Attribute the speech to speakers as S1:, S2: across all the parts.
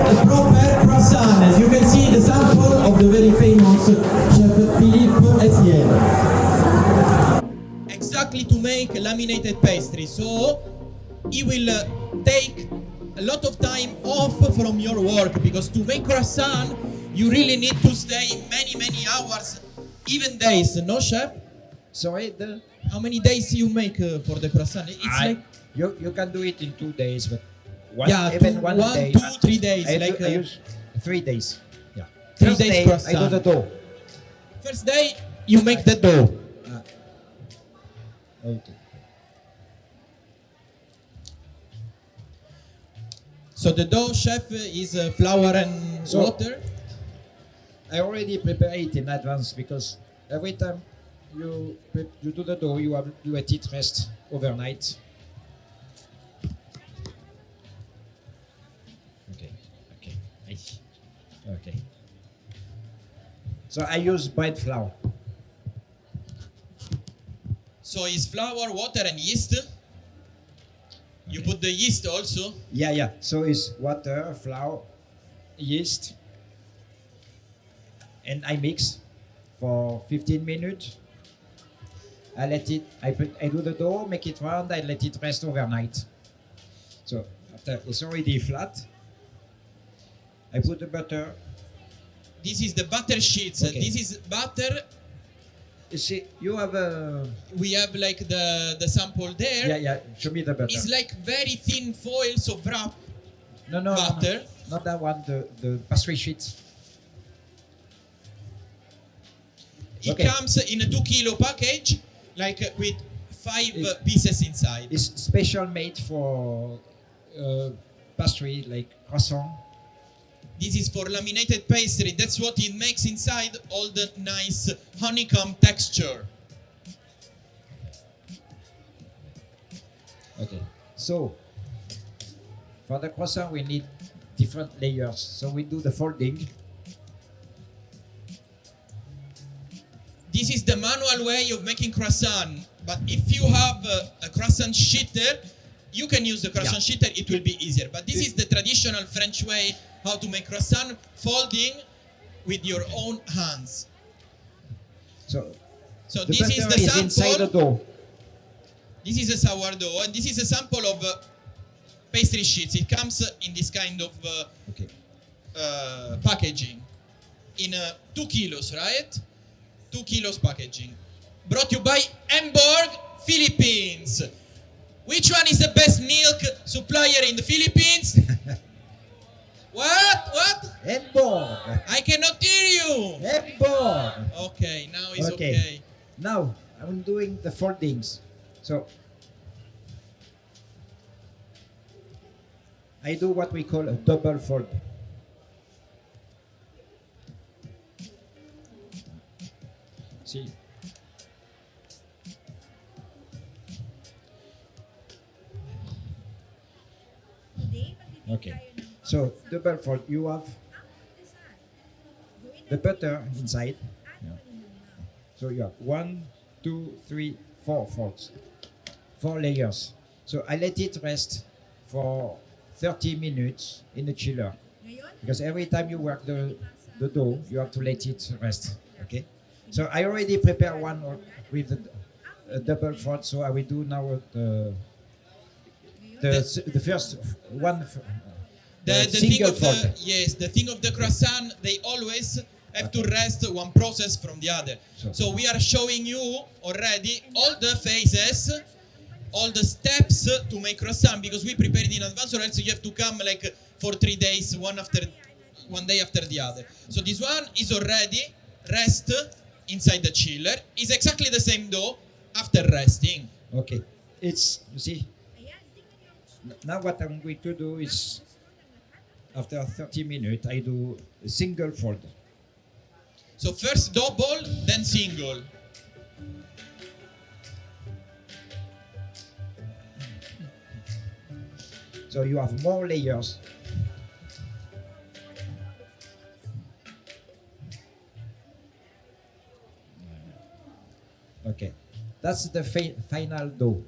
S1: a proper croissant. As you can see, the sample of the very famous Chef Philippe Essienne. Exactly to make laminated pastry. So he will take a lot of time off from your work, because to make croissant you really need to stay many hours, even days, no chef?
S2: Sorry,
S1: How many days you make for the croissant? It's like
S2: you can do it in 2 days, but
S1: even one day, 2, 3 days.
S2: I use 3 days. Yeah.
S1: 3
S2: First
S1: days
S2: day,
S1: croissant.
S2: I do the dough.
S1: First day you make the dough.
S2: Okay.
S1: So the dough, chef, is flour and water.
S2: I already prepare it in advance, because every time you do the dough, you let it rest overnight. Okay. So I use bread flour.
S1: So it's flour, water, and yeast. You put the yeast also.
S2: Yeah. So it's water, flour, yeast, and I mix for 15 minutes. I do the dough, make it round, I let it rest overnight. So after it's already flat, I put the butter.
S1: This is the butter sheets.
S2: Okay.
S1: This is butter.
S2: You see, you have a...
S1: We have like the sample there.
S2: Yeah, show me the butter.
S1: It's like very thin foil, so wrap butter.
S2: No, not that one, the pastry sheets.
S1: It comes in a 2 kilo package, like with 5 pieces inside.
S2: It's special made for pastry, like croissant.
S1: This is for laminated pastry. That's what it makes inside, all the nice honeycomb texture.
S2: Okay, so for the croissant we need different layers. So we do the folding.
S1: This is the manual way of making croissant. But if you have a croissant sheeter, you can use the croissant sheeter, it will be easier. But this is the traditional French way how to make croissant, folding with your own hands.
S2: So
S1: this is the sample.
S2: Inside the dough.
S1: This is a sourdough, and this is a sample of pastry sheets. It comes in this kind of packaging. In 2 kilos, right? 2 kilos packaging. Brought to you by Emborg, Philippines. Which one is the best milk supplier in the Philippines? What?
S2: Emborg.
S1: I cannot hear you.
S2: Emborg.
S1: Okay, now it's okay.
S2: Now I'm doing the foldings. So I do what we call a double fold. See? Okay. So double fold, you have the butter inside. Yeah. So you have 1, 2, 3, 4 folds, 4 layers. So I let it rest for 30 minutes in the chiller, because every time you work the dough, you have to let it rest. Okay. So I already prepared one with a double fold. So I will do now the first one.
S1: The thing of the thing of the croissant, they always have to rest one process from the other. So we are showing you already all the phases, all the steps to make croissant, because we prepared in advance, or else you have to come like for 3 days, one day after the other. So this one is already rest inside the chiller. It's exactly the same dough after resting.
S2: Okay, you see. Now what I'm going to do is, after 30 minutes, I do a single fold.
S1: So first double, then single.
S2: So you have more layers. Okay, that's the final dough.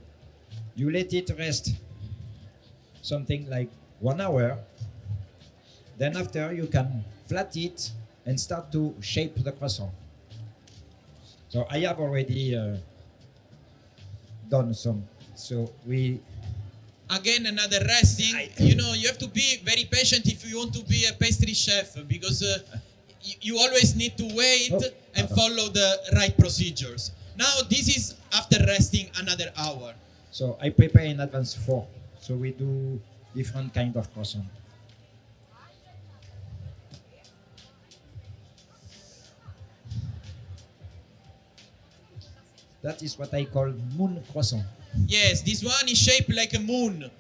S2: You let it rest something like 1 hour. Then after you can flat it and start to shape the croissant. So I have already done some. So we
S1: Again, another resting. You know, you have to be very patient if you want to be a pastry chef, because you always need to wait and follow the right procedures. Now, this is after resting another hour.
S2: So I prepare in advance 4. So we do different kind of croissant. That is what I call moon croissant.
S1: Yes, this one is shaped like a moon.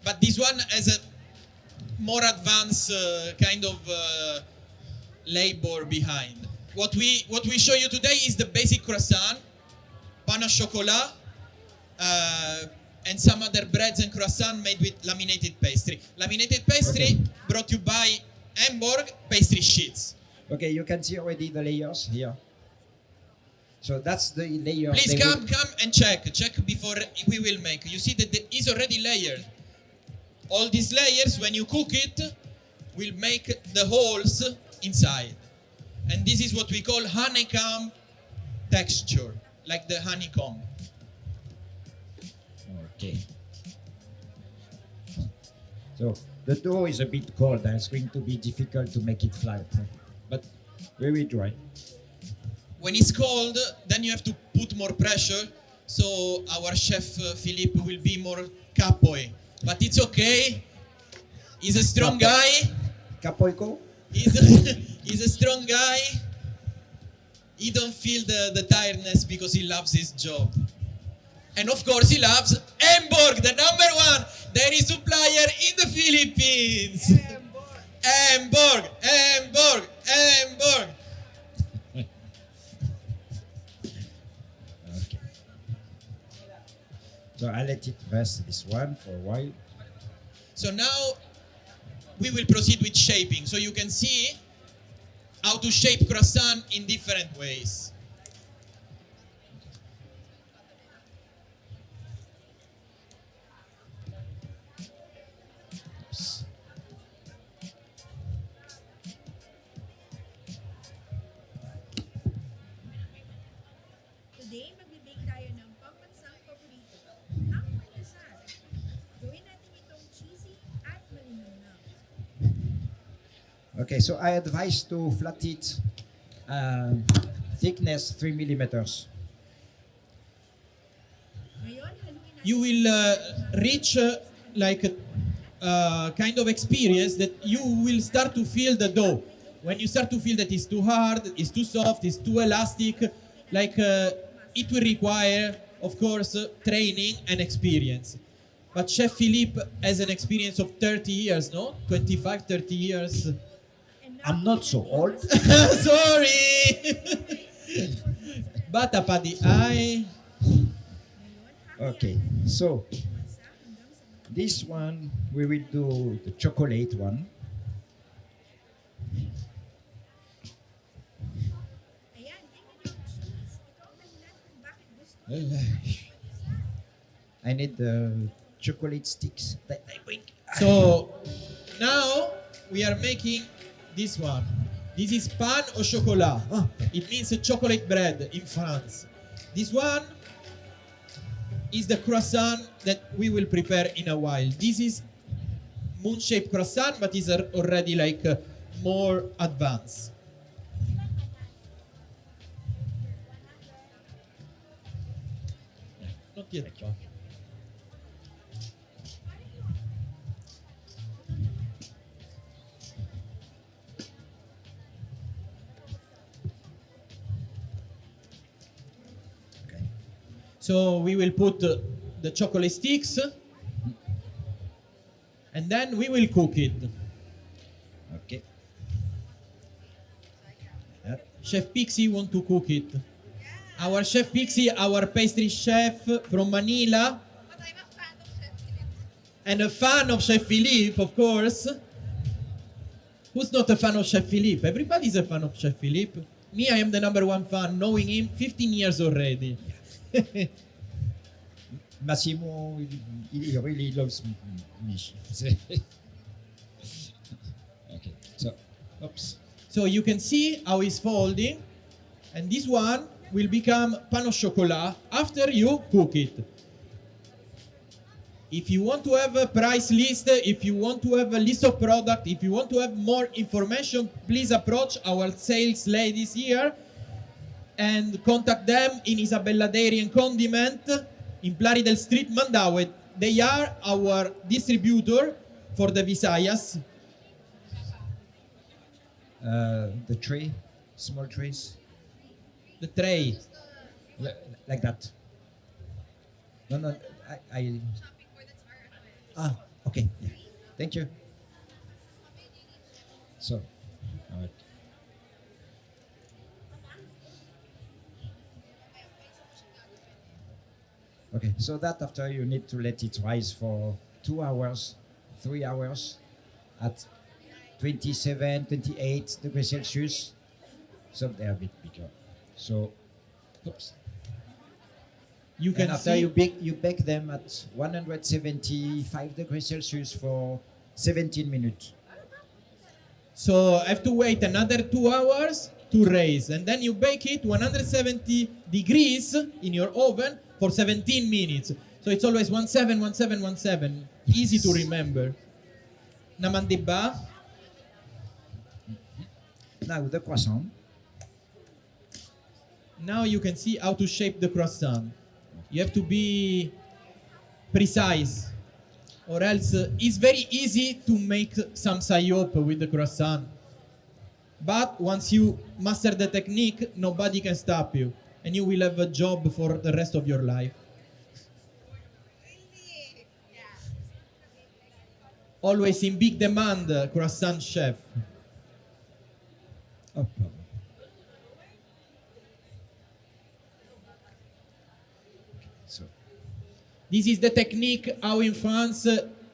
S1: But this one has a more advanced kind of labor behind. What we show you today is the basic croissant, pain au chocolat, and some other breads and croissant made with laminated pastry. Laminated pastry brought you by Emborg pastry sheets.
S2: Okay, you can see already the layers here. So that's the layer.
S1: Please come and check before we will make. You see that it is already layered. All these layers, when you cook it, will make the holes inside. And this is what we call honeycomb texture, like the honeycomb.
S2: Okay. So the dough is a bit cold. It's going to be difficult to make it flat, but very dry.
S1: When it's cold, then you have to put more pressure. So our chef Philippe will be more capoy. But it's okay. He's a strong guy.
S2: Capoico?
S1: He's a strong guy. He don't feel the tiredness because he loves his job. And of course he loves Emborg, the #1 dairy supplier in the Philippines. Emborg, Emborg, Emborg.
S2: Okay. So I let it rest this one for a while.
S1: So now we will proceed with shaping. So you can see how to shape croissant in different ways.
S2: Oops.
S3: Today, magbibake tayo ng pambansang paborito, ang pandesal. Gawin natin itong cheesy at malinamnam.
S2: Okay, so I advise to flat it thickness 3 millimeters.
S3: Ngayon, haluin natin
S1: You will reach like a kind of experience that you will start to feel the dough. When you start to feel that it's too hard, it's too soft, it's too elastic, like it will require, of course, training and experience. But Chef Philippe has an experience of 30 years, no? 25, 30 years.
S2: I'm not so old.
S1: Sorry! Bata pa di ay.
S2: Okay, so this one we will do the chocolate one.
S3: Ayan, tingnan yung cheese. Ikaw ang dahilan kung bakit gusto.
S2: I need the chocolate sticks that I bring.
S1: So now we are making this one. This is pain au chocolat. It means a chocolate bread in France. This one is the croissant that we will prepare in a while. This is moon-shaped croissant, but is already like more advanced. Not yet.
S2: Okay.
S1: So we will put the chocolate sticks, and then we will cook it.
S2: Okay.
S1: Chef Pixie want to cook it. Our Chef Pixie, our pastry chef from Manila,
S3: But I'm a fan of Chef Philippe.
S1: and a fan of Chef Philippe, of course. Who's not a fan of Chef Philippe? Everybody's a fan of Chef Philippe. Me, I am the #1 fan, knowing him 15 years already.
S2: Massimo, he really loves me. Oops.
S1: So you can see how it's folding, and this one will become pain au chocolat after you cook it. If you want to have a price list, if you want to have a list of product, if you want to have more information, please approach our sales ladies here and contact them in Isabella Dairy and Condiment in Plari del Street, Mandaue. They are our distributor for the Visayas.
S2: The tray, small trays,
S1: The tray.
S2: like that. No, I. Ah, okay. Yeah. Thank you. So, all right. Okay, so that after you need to let it rise for 2 hours, 3 hours at 27, 28 degrees Celsius. So they're a bit bigger. So, oops.
S1: You can
S2: And after
S1: see
S2: you bake them at 175 degrees Celsius for 17 minutes.
S1: So I have to wait another 2 hours to raise, and then you bake it 170 degrees in your oven for 17 minutes. So it's always 17, 17, 17. Easy to remember. Naman diba?
S2: Now the croissant.
S1: Now you can see how to shape the croissant. You have to be precise, or else it's very easy to make some sayop with the croissant. But once you master the technique, nobody can stop you, and you will have a job for the rest of your life. Always in big demand, croissant chef.
S2: Oh, pardon. So,
S1: This is the technique how in France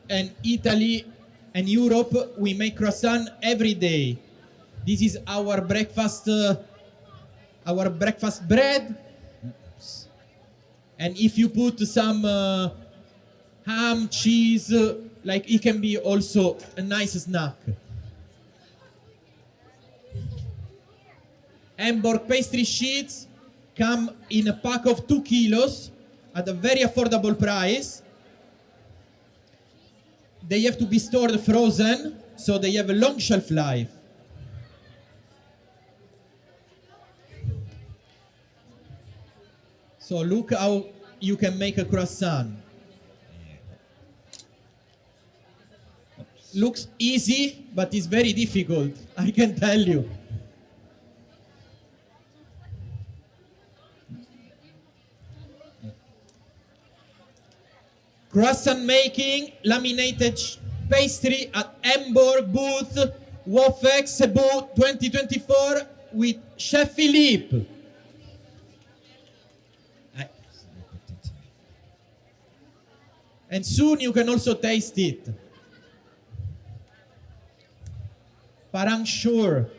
S1: and Italy and Europe we make croissant every day. This is our breakfast bread. And if you put some ham, cheese, like it can be also a nice snack. Emborg pastry sheets come in a pack of 2 kilos at a very affordable price. They have to be stored frozen, so they have a long shelf life. So look how you can make a croissant. Looks easy, but it's very difficult, I can tell you. Croissant making, laminated pastry at Emborg booth, Wofex Cebu 2024 with Chef Philippe. And soon you can also taste it. Parang sure.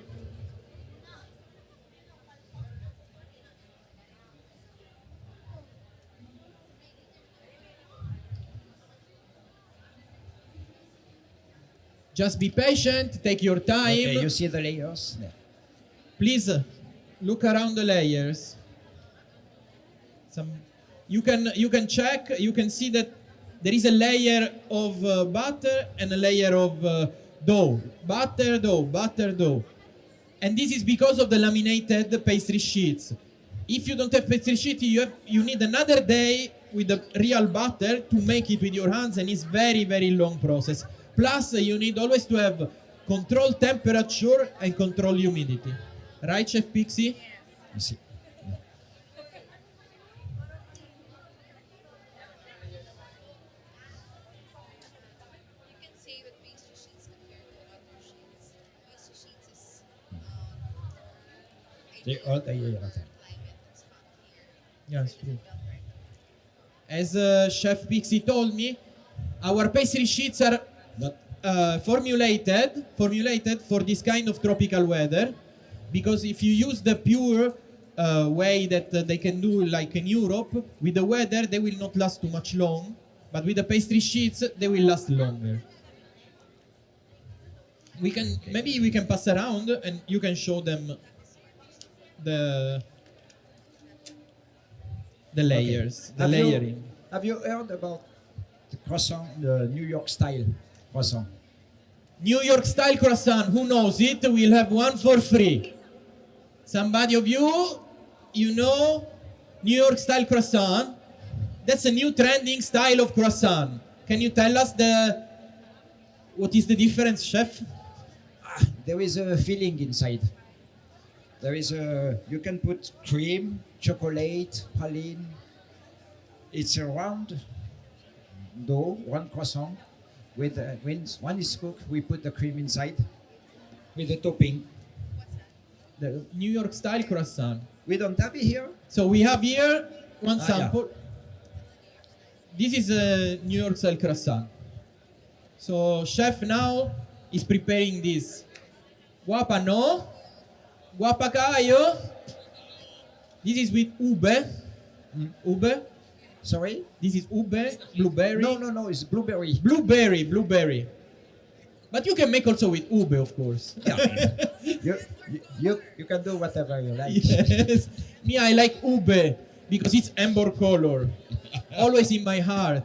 S1: Just be patient, take your time.
S2: okay, you see the layers? Yeah.
S1: Please look around the layers. You can check. You can see that there is a layer of butter and a layer of dough. Butter, dough, butter, dough. And this is because of the laminated pastry sheets. If you don't have pastry sheet, you need another day with the real butter to make it with your hands, and it's very, very long process. Plus, you need always to have control temperature and control humidity. Right, Chef Pixie?
S2: You see.
S3: You can say that pastry sheets compared to other sheets. Pastry sheets is
S2: They all the year.
S3: climate that's hot here.
S1: Yeah, it's true. As Chef Pixie told me, our pastry sheets are
S2: Not
S1: formulated for this kind of tropical weather, because if you use the pure way that they can do like in Europe, with the weather they will not last too much long, but with the pastry sheets they will last longer. maybe we can pass around and you can show them the layers, the layering.
S2: Have you heard about the croissant, the New York style croissant?
S1: New York style croissant, who knows it? We'll have one for free. Somebody of you, you know New York style croissant? That's a new trending style of croissant. Can you tell us what is the difference, chef?
S2: There is a filling inside. You can put cream, chocolate, praline. It's a round dough, one croissant. When one is cooked, we put the cream inside with the topping.
S1: The New York style croissant.
S2: We don't have it here.
S1: So we have here one
S2: Ah,
S1: sample. This is a New York style croissant. So chef now is preparing this. Guapa no? Guapa kayo? This is with ube. Ube.
S2: Sorry?
S1: This is ube, blueberry.
S2: No, it's blueberry.
S1: Blueberry. But you can make also with ube, of course.
S2: Yeah. you can do whatever you like.
S1: Yes. Me, I like ube because it's Emborg color. Always in my heart.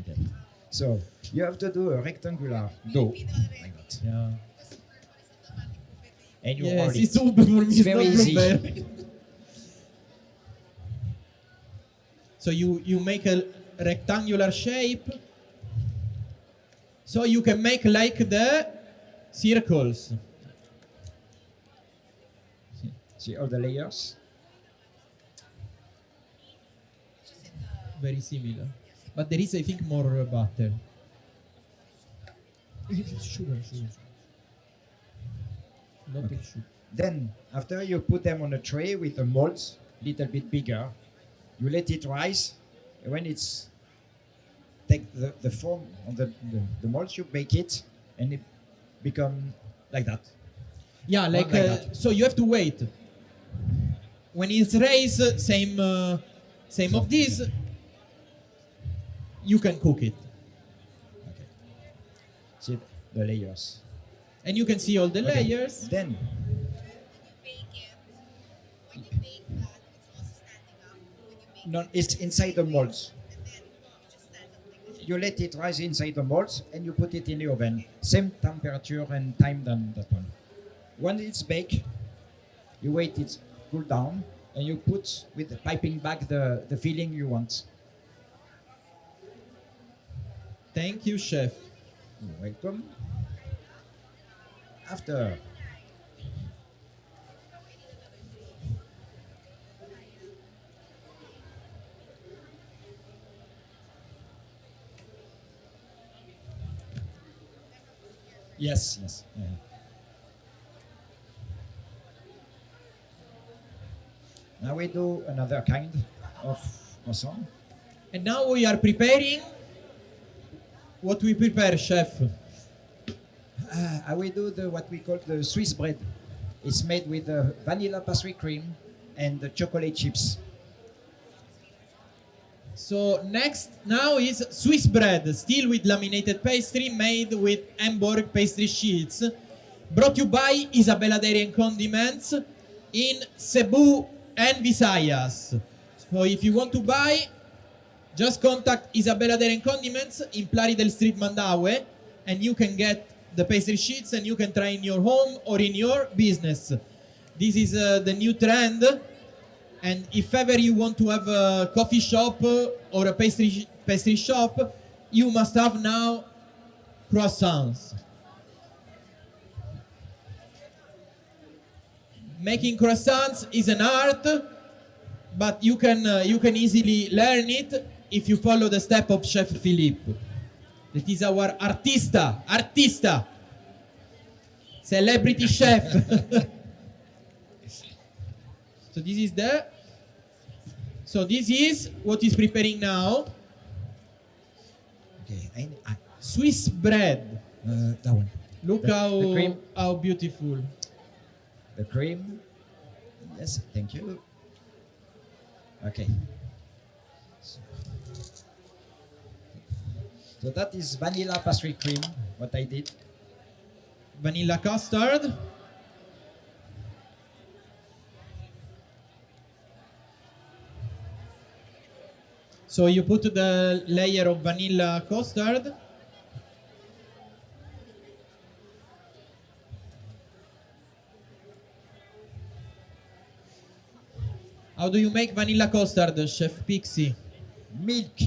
S2: Okay. So you have to do a rectangular dough like that.
S1: Yeah.
S2: And you
S1: Yes,
S2: roll
S1: it's
S2: it.
S1: ube for me.
S2: It's
S1: It's
S2: very
S1: not
S2: easy.
S1: blueberry. So you make a rectangular shape. So you can make like the circles.
S2: See all the layers?
S1: Very similar. But there is, I think, more butter. Sugar. Not
S2: Okay.
S1: sugar.
S2: Then, after you put them on a tray with the molds, little bit bigger, you let it rise. When it's take the form of the molds, you bake it, and it become like that.
S1: Yeah,
S2: Not
S1: like,
S2: like that.
S1: so you have to wait. When it's raised, same of this, you can cook it.
S2: Okay. See the layers.
S1: And you can see all the
S2: Okay.
S1: layers.
S2: Then
S3: When you bake that, it's also standing up. When you make
S2: no, it's inside the molds.
S3: and then you just stand up like this.
S2: You let it rise inside the molds, and you put it in the oven. Same temperature and time than that one. When it's baked, you wait it cool down, and you put with the piping bag the filling you want.
S1: Thank you, chef.
S2: You're welcome. After yes. Yeah. Now we do another kind of croissant.
S1: And now we are preparing what we prepare, chef.
S2: I will do what we call the Swiss bread. It's made with vanilla pastry cream and the chocolate chips.
S1: So now is Swiss bread, still with laminated pastry made with Emborg pastry sheets. Brought to you by Isabella Dairy and Condiments in Cebu and Visayas. So if you want to buy, just contact Isabella Dairy and Condiments in Plari del Street, Mandaue, and you can get the pastry sheets and you can try in your home or in your business. This is the new trend. And if ever you want to have a coffee shop or a pastry shop, you must have now croissants. Making croissants is an art, but you can easily learn it if you follow the step of Chef Philippe. That is our artista, celebrity chef. So this is what is preparing now.
S2: Okay,
S1: Swiss bread.
S2: that one.
S1: Look
S2: The cream.
S1: how beautiful.
S2: The cream. Yes, thank you. Okay. So that is vanilla pastry cream, what I did.
S1: Vanilla custard. So you put the layer of vanilla custard. How do you make vanilla custard, Chef Pixie?
S2: Milk,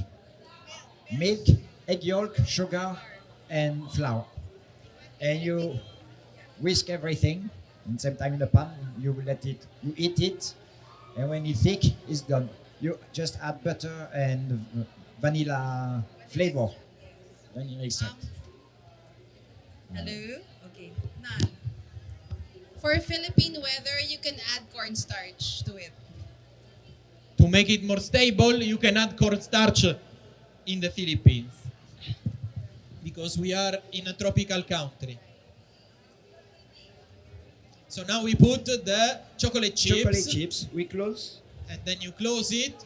S2: egg yolk, sugar, and flour. And you whisk everything and same time in the pan. You eat it, and when it's thick, it's done. You just add butter and vanilla flavor, vanilla extract.
S4: Hello? Okay. Nan. For Philippine weather, you can add cornstarch to it.
S1: To make it more stable, you can add cornstarch in the Philippines because we are in a tropical country. So now we put the chocolate chips.
S2: Chocolate chips. We close.
S1: And then you close it.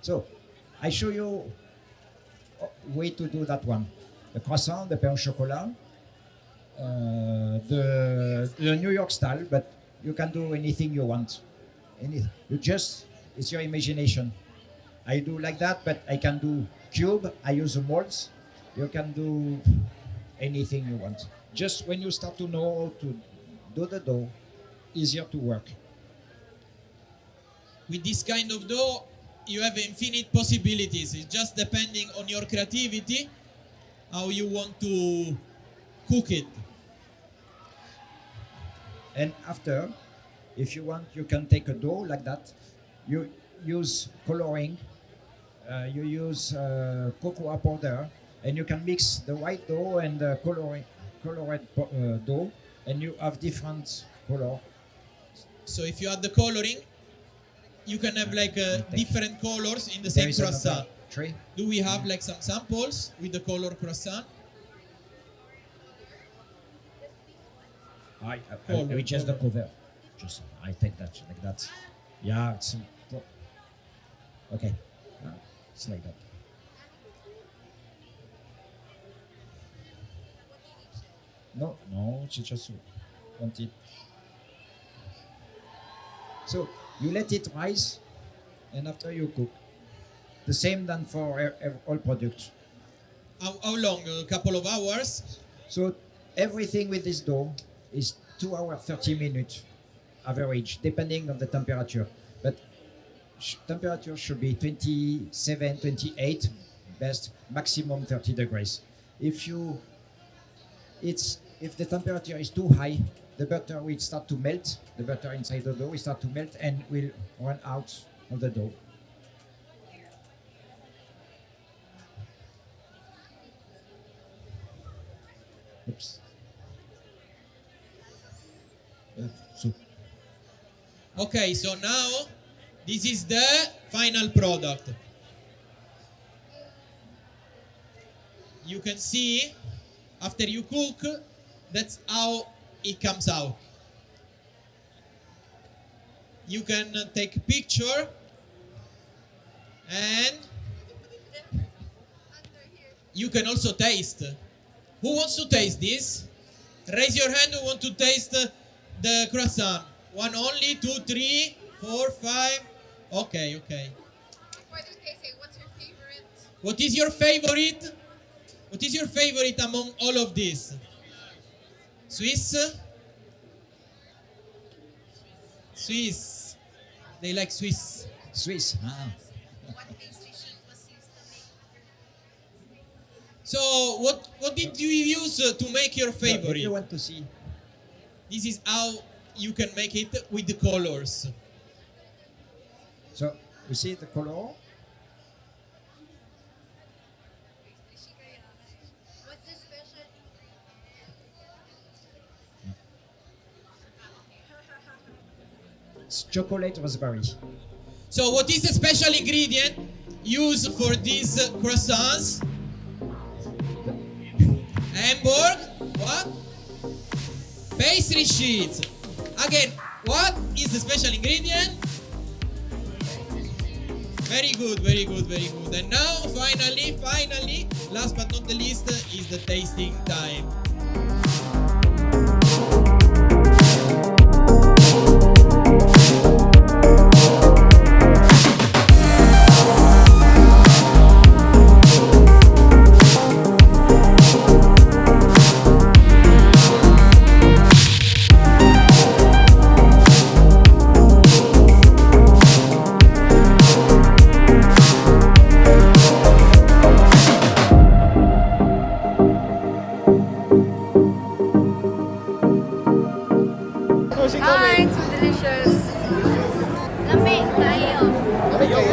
S2: So, I show you a way to do that one. The croissant, the pain au chocolat, the New York style, but you can do anything you want. It's your imagination. I do like that, but I can do cube. I use the molds. You can do anything you want. Just when you start to know how to do the dough, easier to work.
S1: With this kind of dough, you have infinite possibilities. It's just depending on your creativity, how you want to cook it.
S2: And after, if you want, you can take a dough like that. You use coloring, you use cocoa powder, and you can mix the white dough and the colored dough, and you have different color.
S1: So if you add the coloring, you can have like different colors in the
S2: There
S1: same
S2: is another
S1: croissant.
S2: tray.
S1: Do we have like some samples with the color croissant?
S2: We just the cover. Just I take that like that. Yeah, it's okay. It's like that. No, she just want it. So you let it rise, and after you cook. The same done for all products.
S1: How long? A couple of hours?
S2: So everything with this dough is 2 hours 30 minutes average, depending on the temperature. But temperature should be 27, 28, best maximum 30 degrees. If the temperature is too high, the butter will start to melt. The butter inside the dough will start to melt and will run out of the dough. Oops. So
S1: Okay, so now this is the final product. You can see after you cook, that's how it comes out. You can take a picture and you can also taste. Who wants to taste this? Raise your hand who want to taste the croissant. 1 only, 2, 3, 4, 5. Okay.
S4: Before the tasting, what's your favorite?
S1: What is your favorite? What is your favorite among all of these? Swiss? Swiss. They like Swiss.
S2: Swiss.
S4: What pastry sheet was used to make?
S1: So what did you use to make your
S2: If
S1: favorite?
S2: you want to see,
S1: This is how you can make it with the colors.
S2: so you see the color.
S3: What's the special
S2: It's chocolate raspberry.
S1: So what is the special ingredient used for these croissants? Emborg? What? Pastry sheets. Again, what is the special ingredient? Very good, very good, very good. And now, finally, last but not the least, is the tasting time.
S5: Hi, it's so delicious. Lamig tayo.